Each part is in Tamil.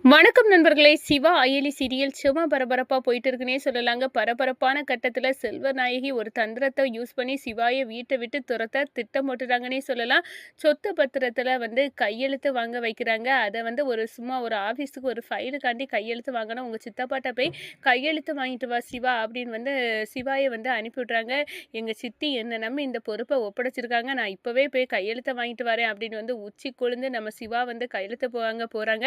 வணக்கம் நண்பர்களே! சிவா, அயலி சீரியல் சும்மா பரபரப்பா போயிட்டு இருக்குன்னே சொல்லலாங்க. பரபரப்பான கட்டத்தில செல்வநாயகி ஒரு தந்திரத்த யூஸ் பண்ணி சிவாய வீட்ட விட்டு துரத்த திட்டம் போட்டுட்டாங்கன்னே சொல்லலாம். சொத்து பத்திரத்தில கையெழுத்து வாங்க வைக்கிறாங்க. அத சும்மா ஒரு ஆஃபீஸுக்கு ஒரு ஃபைலுக்காண்டி கையெழுத்து வாங்கணும். உங்க சித்தப்பாட்ட போய் கையெழுத்து வாங்கிட்டு வா சிவா அப்படின்னு சிவாய அனுப்பி விட்றாங்க. எங்க சித்தி என்ன நம்பி இந்த பொறுப்ப ஒப்படைச்சிருக்காங்க. நான் இப்பவே போய் கையெழுத்த வாங்கிட்டு வரேன் அப்படின்னு உச்சி கொழுந்து நம்ம சிவா கையெழுத்து வாங்க போறாங்க.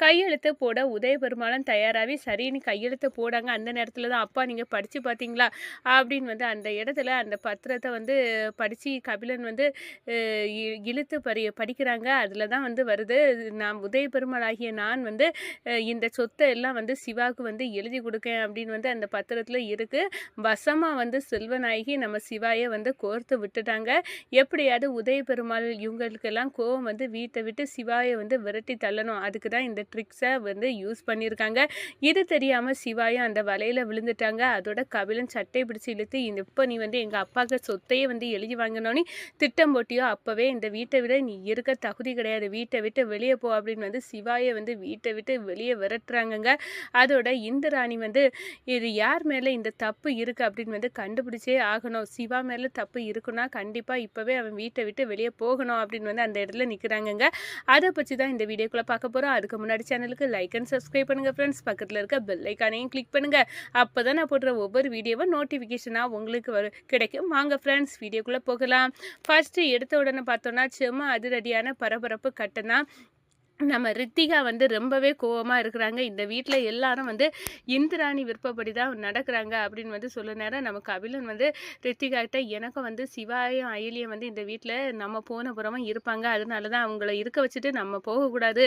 கையெழுத்து போட உதயபெருமாளும் தயாராகி சரின்னு கையெழுத்து போடாங்க. அந்த நேரத்தில் தான் அப்பா நீங்கள் படித்து பார்த்தீங்களா அப்படின்னு அந்த இடத்துல அந்த பத்திரத்தை படித்து கபிலன் இழுத்து படிக்கிறாங்க. அதில் தான் வருது, நான் உதயபெருமாளாகிய நான் இந்த சொத்தை எல்லாம் சிவாவுக்கு எழுதி கொடுக்கேன் அப்படின்னு அந்த பத்திரத்தில் இருக்குது. வசமாக செல்வநாயகி நம்ம சிவாயை கோர்த்து விட்டுட்டாங்க. எப்படியாவது உதயபெருமாள் இவங்களுக்கெல்லாம் கோவம் வீட்டை விட்டு சிவாயை விரட்டி தள்ளணும். அதுக்கு தான் இந்த ட்ரிக்ஸை யூஸ் பண்ணியிருக்காங்க. இது தெரியாமல் சிவாயும் அந்த வலையில் விழுந்துட்டாங்க. அதோட கபிலன் சட்டை பிடிச்சி இழுத்து இப்போ நீ எங்கள் அப்பாவுக்கு சொத்தையே எழுதி வாங்கினோன்னு திட்டம் போட்டியோ அப்போவே இந்த வீட்டை விட நீ இருக்க தகுதி கிடையாது, வீட்டை விட்டு வெளியே போ அப்படின்னு சிவாயை வீட்டை விட்டு வெளியே விரட்டுறாங்கங்க. அதோட இந்திராணி இது யார் மேலே இந்த தப்பு இருக்குது அப்படின்னு கண்டுபிடிச்சே ஆகணும். சிவா மேலே தப்பு இருக்குன்னா கண்டிப்பாக இப்போவே அவன் வீட்டை விட்டு வெளியே போகணும் அப்படின்னு அந்த இடத்துல நிற்கிறாங்கங்க. அதை பற்றி தான் இந்த வீடியோக்குள்ளே பார்க்க போகிறோம். அதுக்கு முன்னாடி சேனலுக்கு லைக் அண்ட் சப்ஸ்கிரைப் பண்ணுங்கள் ஃப்ரெண்ட்ஸ். பக்கத்தில் இருக்க பெல் ஐக்கானையும் கிளிக் பண்ணுங்கள். அப்போ தான் நான் போடுற ஒவ்வொரு வீடியோவும் நோட்டிஃபிகேஷனாக உங்களுக்கு கிடைக்கும். வாங்க ஃப்ரெண்ட்ஸ் வீடியோக்குள்ளே போகலாம். ஃபர்ஸ்ட்டு எடுத்த உடனே பார்த்தோன்னா சும்மா அதிரடியான பரபரப்பு கட்டம் தான். நம்ம ரித்திகா ரொம்பவே கோவமாக இருக்கிறாங்க. இந்த வீட்டில் எல்லாரும் இந்திராணி விருப்பப்படி தான் நடக்கிறாங்க அப்படின்னு சொல்ல நேரம் நம்ம கபிலன் ரித்திகா கிட்ட எனக்கும் சிவாயும் அயலியும் இந்த வீட்டில் நம்ம போன புறமாக இருப்பாங்க, அதனால தான் அவங்கள இருக்க வச்சுட்டு நம்ம போகக்கூடாது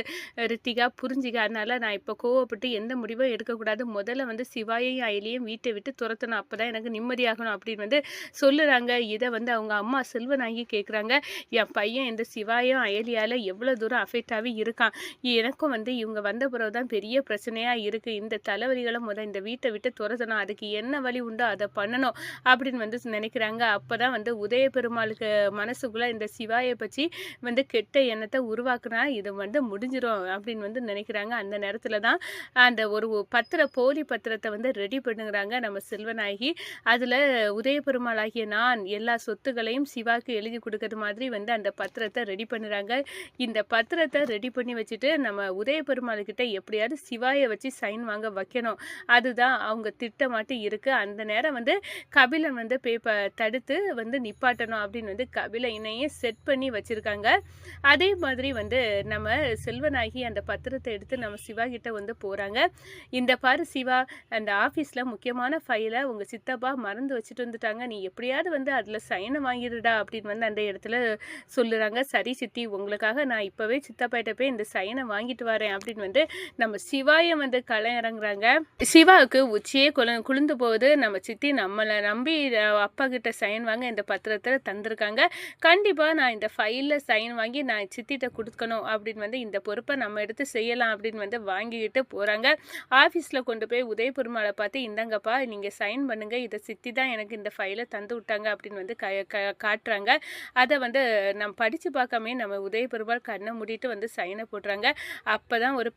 ரித்திகா, புரிஞ்சிக்க. அதனால நான் இப்போ கோவப்பட்டு எந்த முடிவும் எடுக்கக்கூடாது. முதல்ல சிவாயையும் அயலியும் வீட்டை விட்டு துரத்தணும், அப்போ தான் எனக்கு நிம்மதியாகணும் அப்படின்னு சொல்லுறாங்க. இதை அவங்க அம்மா செல்வநாயகி கேட்குறாங்க. என் பையன் இந்த சிவாயும் அயலியால் எவ்வளோ தூரம் அஃபெக்ட் ஆகி இருக்கான், எனக்கும் இவங்க வந்த பிறகு தான் பெரிய பிரச்சனையாக இருக்குது. இந்த தலைவலிகளை இந்த வீட்டை விட்டு துரத்தணும், அதுக்கு என்ன வழி உண்டோ அதை பண்ணணும் அப்படின்னு நினைக்கிறாங்க. அப்போ தான் உதயபெருமாளுக்கு மனசுக்குள்ளே இந்த சிவாயை பற்றி கெட்ட எண்ணத்தை உருவாக்குனா இது முடிஞ்சிடும் அப்படின்னு நினைக்கிறாங்க. அந்த நேரத்தில் தான் அந்த ஒரு போலி பத்திரத்தை ரெடி பண்ணுறாங்க நம்ம செல்வநாயகி. அதில் உதயபெருமாளாகிய நான் எல்லா சொத்துக்களையும் சிவாக்கு எழுதி கொடுக்கறது மாதிரி அந்த பத்திரத்தை ரெடி பண்ணுறாங்க. இந்த பத்திரத்தை ரெடி பண்ணி வச்சுட்டு நம்ம உதயபெருமாள்கிட்ட எப்படியாவது சிவாயை வச்சு சைன் வாங்க வைக்கணும், அதுதான் அவங்க திட்டமாட்டி இருக்குது. அந்த நேரம் கபிலன் தடுத்து நிப்பாட்டணும் அப்படின்னு கபிலனையே செட் பண்ணி வச்சுருக்காங்க. அதே மாதிரி நம்ம செல்வநாயகி அந்த பத்திரத்தை எடுத்து நம்ம சிவா கிட்ட போகிறாங்க. இந்த பாரு சிவா, அந்த ஆஃபீஸில் முக்கியமான ஃபைலை உங்கள் சித்தப்பா மறந்து வச்சுட்டு வந்துட்டாங்க, நீ எப்படியாவது அதில் சைனை வாங்கிடுடா அப்படின்னு அந்த இடத்துல சொல்லுறாங்க. சரி சித்தி, உங்களுக்காக நான் இப்போவே சித்தப்பாட்ட போய் இந்த சைனை வாங்கிட்டு வரேன் அப்படின்னு நம்ம சிவாயை களை இறங்குறாங்க. சிவாவுக்கு உச்சியே குளிர்ந்து போகுது. நம்ம சித்தி நம்மளை நம்பி அப்பா கிட்ட சைன் வாங்க இந்த பத்திரத்தில் தந்திருக்காங்க. கண்டிப்பாக நான் இந்த ஃபைலில் சைன் வாங்கி நான் சித்திட்ட கொடுக்கணும் அப்படின்னு இந்த பொறுப்பை நம்ம எடுத்து செய்யலாம் அப்படின்னு வாங்கிக்கிட்டு போகிறாங்க. ஆஃபீஸில் கொண்டு போய் உதயபெருமாளை பார்த்து, இந்தாங்கப்பா நீங்கள் சைன் பண்ணுங்கள், இதை சித்தி தான் எனக்கு இந்த ஃபைலை தந்து விட்டாங்க அப்படின்னு காட்டுறாங்க. அதை நம்ம படித்து பார்க்காமே நம்ம உதயபெருமாள் கண்ணை மூடிட்டு சைனை போடுறாங்க. அப்போ தான் ஒரு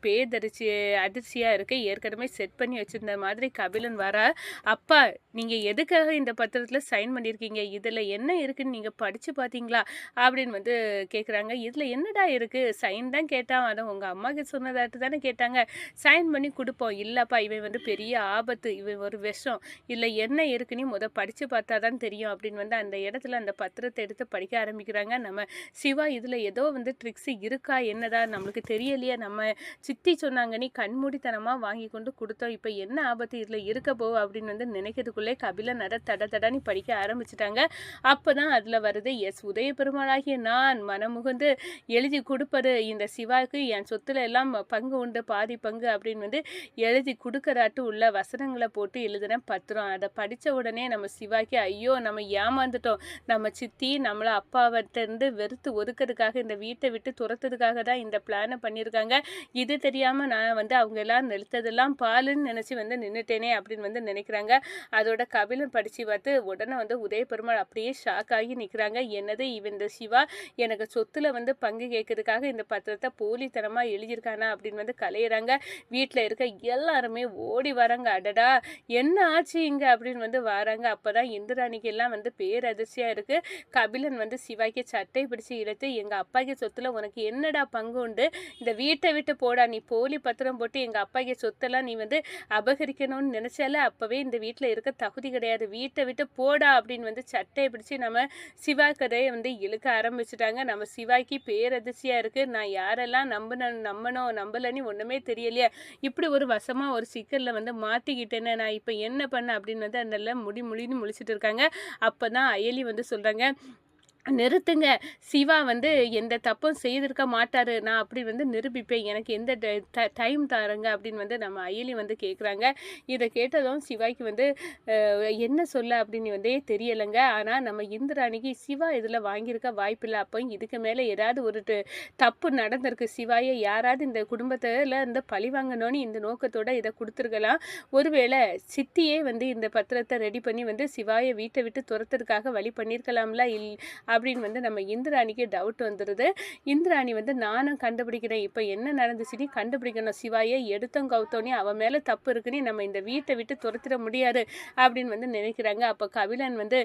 அதிர்ச்சியாக இருக்குது. ஏற்கனவே செட் பண்ணி வச்சுருந்த மாதிரி கபிலன் வரா. அப்பா, நீங்கள் எதுக்காக இந்த பத்திரத்தில் சைன் பண்ணியிருக்கீங்க, இதில் என்ன இருக்குன்னு நீங்கள் படித்து பார்த்தீங்களா அப்படின்னு கேட்குறாங்க. இதில் என்னடா இருக்குது, சைன் தான் கேட்டான், அதை உங்கள் அம்மாவுக்கு சொன்னதாட்டு தானே கேட்டாங்க, சைன் பண்ணி கொடுப்போம். இல்லைப்பா, இவன் பெரிய ஆபத்து, இவன் ஒரு விஷம், இல்லை என்ன இருக்குன்னு படித்து பார்த்தா தான் தெரியும் அப்படின்னு அந்த இடத்துல அந்த பத்திரத்தை எடுத்து படிக்க ஆரம்பிக்கிறாங்க. நம்ம சிவா இதில் ஏதோ ட்ரிக்ஸ் இருக்கா என்னதான் நம்மளுக்கு தெரியலையே, நம்ம சித்தி சொன்னாங்க நீ கண்மூடித்தனமாக வாங்கி கொண்டு கொடுத்தோம், இப்போ என்ன ஆபத்து இதில் இருக்க போ அப்படின்னு நினைக்கிறதுக்குள்ளே கபிலன் தடன்னு படிக்க ஆரம்பிச்சிட்டாங்க. அப்போ தான் அதில் வருது, எஸ் உதயபெருமாளாகிய நான் மனமுகுந்து எழுதி கொடுப்பது இந்த சிவாவுக்கு என் சொத்துல எல்லாம் பங்கு உண்டு, பாதி பங்கு அப்படின்னு எழுதி கொடுக்கறாட்டு உள்ள வசனங்களை போட்டு எழுதின பத்திரம். அதை படித்த உடனே நம்ம சிவாக்கு ஐயோ நம்ம ஏமாந்துட்டோம், நம்ம சித்தி நம்மளை அப்பாவிட்ட இருந்து வெறுத்து ஒதுக்கிறதுக்காக இந்த வீட்டை விட்டு துரத்துறதுக்காக தான் இந்த பிளான பண்ணியிருக்காங்க. இது தெரியாம நான் வந்து அவங்க எல்லாம் நிறுத்ததெல்லாம் பாலுன்னு நினைச்சு வந்து நின்னுட்டேனே அப்படின்னு வந்து நினைக்கிறாங்க. அதோட கபிலன் படிச்சு பார்த்து உடனே வந்து உதய பெருமாள் அப்படியே ஷாக் ஆகி நிக்கிறாங்க. என்னது இவன் இந்த சிவா எனக்கு சொத்துல வந்து பங்கு கேட்கறதுக்காக இந்த பத்திரத்தை போலித்தனமா எழுதியிருக்கானா அப்படின்னு வந்து கலையிறாங்க. வீட்டுல இருக்க எல்லாருமே ஓடி வராங்க. அடடா என்ன ஆச்சு இங்க அப்படின்னு வந்து வராங்க. அப்பதான் இந்திராணிக்கு எல்லாம் வந்து பேரதிர்ச்சியா இருக்கு. கபிலன் வந்து சிவாய்க்கு சட்டை பிடிச்சு இழுத்து எங்க அப்பாக்கு சொத்துல உனக்கு என்னடா பங்கு உண்டு, இந்த வீட்டை விட்டு போடா, நீ போலி பத்திரம் போட்டு எங்க அப்பாக்கு சொத்தெல்லாம் நீ வந்து அபகரிக்கணும்னு நினைச்சால அப்பவே இந்த வீட்டுல இருக்க தகுதி கிடையாது, வீட்டை விட்டு போடா அப்படின்னு வந்து சட்டையை பிடிச்சு நம்ம சிவா கதையை வந்து இழுக்க ஆரம்பிச்சுட்டாங்க. நம்ம சிவாய்க்கு பேரதிர்ச்சியா இருக்கு. நான் யாரெல்லாம் நம்பணும் நம்பலன்னு ஒண்ணுமே தெரியலையே, இப்படி ஒரு வசமா ஒரு சிக்கல்ல வந்து மாட்டிக்கிட்டேன்னு நான் இப்ப என்ன பண்ண அப்படின்னு வந்து அந்த முடின்னு முழிச்சிட்டு இருக்காங்க. அப்பதான் அயலி வந்து சொல்றாங்க, நிறுத்துங்க. சிவா வந்து எந்த தப்பும் செய்திருக்க மாட்டாரு. நான் அப்படி வந்து நிரூபிப்பேன். எனக்கு எந்த டைம் தாருங்க அப்படின்னு வந்து நம்ம அயலி வந்து கேட்குறாங்க. இதை கேட்டதும் சிவாய்க்கு வந்து என்ன சொல்ல அப்படின்னு வந்தே தெரியலைங்க. ஆனால் நம்ம இந்திராணிக்கு சிவா இதில் வாங்கியிருக்க வாய்ப்பில்லை. அப்போ இதுக்கு மேலே ஏதாவது ஒரு தப்பு நடந்திருக்கு. சிவாயை யாராவது இந்த குடும்பத்தில் இந்த பழி வாங்கணும்னு இந்த நோக்கத்தோட இதை கொடுத்துருக்கலாம். ஒருவேளை சித்தியே வந்து இந்த பத்திரத்தை ரெடி பண்ணி வந்து சிவாயை வீட்டை விட்டு துரத்துறதுக்காக வழி பண்ணியிருக்கலாம்ல அப்படின்னு வந்து நம்ம இந்திராணிக்கு டவுட் வந்துடுது. இந்திராணி வந்து நானும் கண்டுபிடிக்கிறேன், இப்போ என்ன நடந்துச்சுன்னு கண்டுபிடிக்கணும், சிவாயை எடுத்தோம் கவுத்தோனே அவன் மேலே தப்பு இருக்குன்னு நம்ம இந்த வீட்டை விட்டு துரத்திட முடியாது அப்படின்னு வந்து நினைக்கிறாங்க. அப்போ கபிலன் வந்து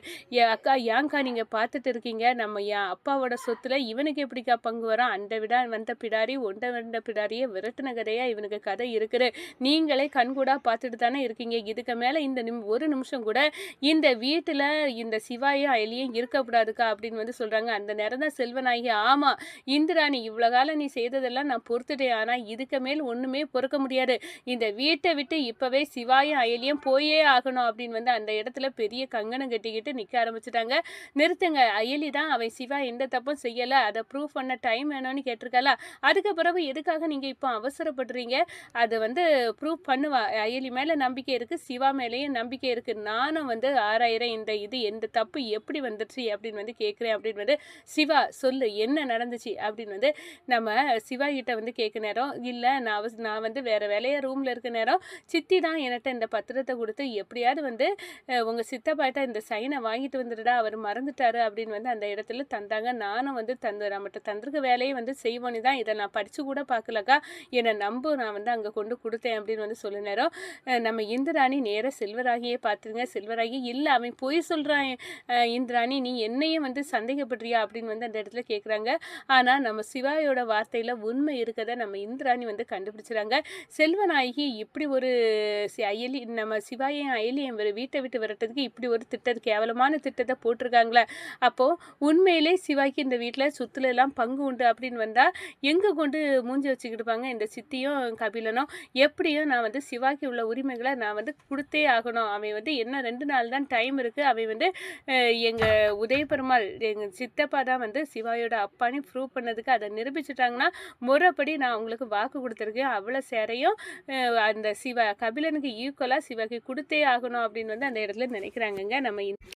அக்கா ஏன்க்கா நீங்கள் பார்த்துட்டு இருக்கீங்க, நம்ம என் அப்பாவோட சொத்துல இவனுக்கு எப்படிக்கா பங்கு வரும், அண்டை விடா வந்த பிடாரி ஒண்டை வந்த பிடாரியே விரட்டின கதையா இவனுக்கு கதை இருக்குது, நீங்களே கண்கூடா பார்த்துட்டு தானே இருக்கீங்க, இதுக்கு மேலே இந்த ஒரு நிமிஷம் கூட இந்த வீட்டில் இந்த சிவாயும் அயலியும் இருக்கக்கூடாதுக்கா அப்படின்னு வந்து சொல்றாங்க. அந்த நேரம் தான் செல்வநாயகி, ஆமா இந்திராணி இவ்வளவு காலம் நீ செய்ததெல்லாம் நான் பொறுத்துட்டேன், ஆனா இதுக்கு மேல் ஒண்ணுமே பொறுக்க முடியாது, இந்த வீட்டை விட்டு இப்பவே சிவாயும் அயலியும் போயே ஆகணும் அப்படின்னு வந்து அந்த இடத்துல பெரிய கங்கணம் கட்டிக்கிட்டு நிக்க ஆரம்பிச்சுட்டாங்க. நிறுத்துங்க, அயலி தான் அவன் சிவா எந்த தப்பும் செய்யல, அதை ப்ரூவ் பண்ண டைம் வேணும்னு கேட்டிருக்காளா, அதுக்கு பிறகு எதுக்காக நீங்க இப்போ அவசரப்படுறீங்க, அது வந்து ப்ரூவ் பண்ணுவா, அயலி மேல நம்பிக்கை இருக்கு, சிவா மேலேயும் நம்பிக்கை இருக்கு, நானும் வந்து ஆராயிரம் இது எந்த தப்பு எப்படி வந்துச்சு அப்படின்னு வந்து கேட்குறேன் அப்படின்னு வந்து சிவா சொல்லு என்ன நடந்துச்சு அப்படின்னு வந்து நம்ம சிவா கிட்ட வந்து கேட்க நேரம், இல்லை நான் வந்து வேற வேலையா ரூம்ல இருக்க நேரம் சித்தி தான் என்கிட்ட இந்த பத்திரத்தை கொடுத்து எப்படியாவது வந்து உங்க சித்தப்பாட்ட இந்த சைனை வாங்கிட்டு வந்துடுடா அவர் மறந்துட்டாரு அப்படின்னு வந்து அந்த இடத்துல தந்தாங்க. நானும் வந்து நம்மகிட்ட தந்திருக்க வேலையை வந்து செய்வோன்னு தான், இதை நான் படிச்சு கூட பார்க்கலக்கா, என்னை நம்பு, நான் வந்து அங்கே கொண்டு கொடுத்தேன் அப்படின்னு வந்து சொல்ல நேரம் நம்ம இந்திராணி நேர செல்வராகியே பார்த்துருங்க. செல்வராகி இல்லை அவன் பொய் சொல்றான், இந்திராணி நீ என்னையும் வந்து சந்தேகப்படுறியா அப்படின்னு வந்து அந்த இடத்துல கேட்குறாங்க. ஆனால் நம்ம சிவாயோட வார்த்தையில் உண்மை இருக்கதை நம்ம இந்திராணி வந்து கண்டுபிடிச்சிடாங்க. செல்வநாயகி இப்படி ஒரு அயலி நம்ம சிவாயையும் அயலியும் வீட்டை விட்டு விரட்டதுக்கு இப்படி ஒரு கேவலமான திட்டத்தை போட்டிருக்காங்களே, அப்போது உண்மையிலே சிவாய்க்கு இந்த வீட்டில் சொத்துல எல்லாம் பங்கு உண்டு அப்படின்னு வந்தால் எங்கே கொண்டு மூஞ்சி வச்சுக்கிட்டுப்பாங்க இந்த சித்தியும் கபிலனும். எப்படியும் நான் வந்து சிவாய்க்கு உள்ள உரிமைகளை நான் வந்து கொடுத்தே ஆகணும், அவன் வந்து என்ன 2 நாள் தான் டைம் இருக்குது, அவன் வந்து எங்கள் உதயபெருமாள் எங்கள் சித்தப்பா தான் வந்து சிவாயோட அப்பான்னு ப்ரூவ் பண்ணதுக்கு அதை நிரூபிச்சுட்டாங்கன்னா முறைப்படி நான் உங்களுக்கு வாக்கு கொடுத்துருக்கேன், அவ்வளோ சேரையும் அந்த கபிலனுக்கு ஈக்குவலாக சிவாக்கு கொடுத்தே ஆகணும் அப்படின்னு வந்து அந்த இடத்துல நினைக்கிறாங்கங்க நம்ம